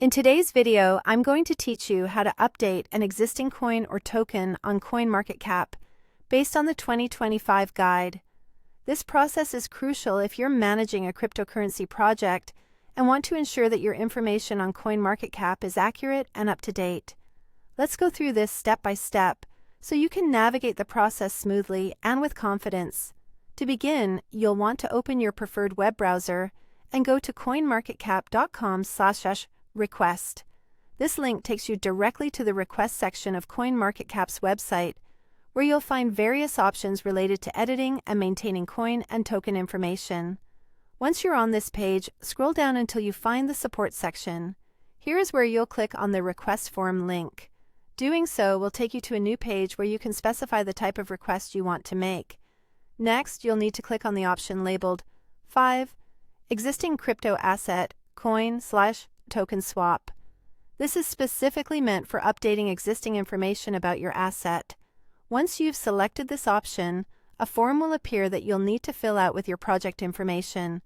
In today's video, I'm going to teach you how to update an existing coin or token on CoinMarketCap based on the 2025 guide. This process is crucial if you're managing a cryptocurrency project and want to ensure that your information on CoinMarketCap is accurate and up to date. Let's go through this step by step so you can navigate the process smoothly and with confidence. To begin, you'll want to open your preferred web browser and go to coinmarketcap.com/request. This link takes you directly to the request section of CoinMarketCap's website, where you'll find various options related to editing and maintaining coin and token information. Once you're on this page, scroll down until you find the support section. Here is where you'll click on the request form link. Doing so will take you to a new page where you can specify the type of request you want to make. Next, you'll need to click on the option labeled 5. Existing crypto asset, coin/token swap. This is specifically meant for updating existing information about your asset. Once you've selected this option, a form will appear that you'll need to fill out with your project information.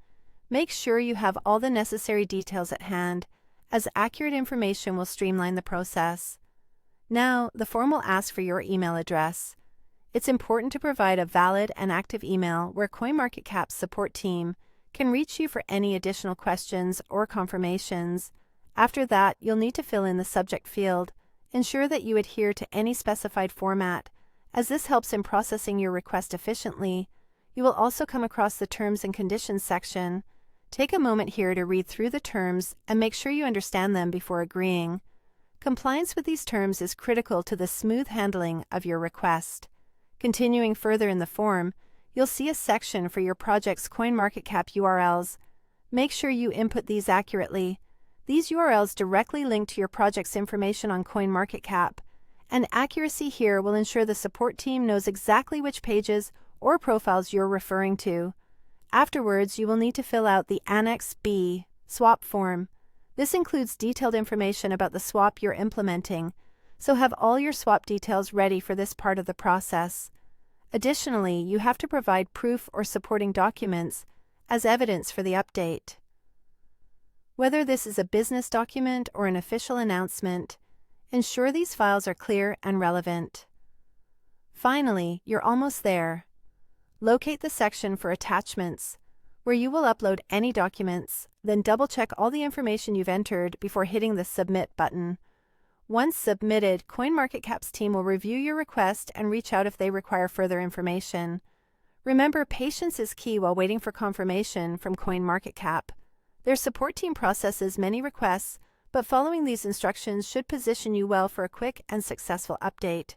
Make sure you have all the necessary details at hand, as accurate information will streamline the process. Now, the form will ask for your email address. It's important to provide a valid and active email where CoinMarketCap's support team can reach you for any additional questions or confirmations. After that, you'll need to fill in the subject field. Ensure that you adhere to any specified format, as this helps in processing your request efficiently. You will also come across the Terms and Conditions section. Take a moment here to read through the terms and make sure you understand them before agreeing. Compliance with these terms is critical to the smooth handling of your request. Continuing further in the form, you'll see a section for your project's CoinMarketCap URLs. Make sure you input these accurately. These URLs directly link to your project's information on CoinMarketCap, and accuracy here will ensure the support team knows exactly which pages or profiles you're referring to. Afterwards, you will need to fill out the Annex B swap form. This includes detailed information about the swap you're implementing, so have all your swap details ready for this part of the process. Additionally, you have to provide proof or supporting documents as evidence for the update. Whether this is a business document or an official announcement, ensure these files are clear and relevant. Finally, you're almost there. Locate the section for attachments, where you will upload any documents, then double-check all the information you've entered before hitting the Submit button. Once submitted, CoinMarketCap's team will review your request and reach out if they require further information. Remember, patience is key while waiting for confirmation from CoinMarketCap. Their support team processes many requests, but following these instructions should position you well for a quick and successful update.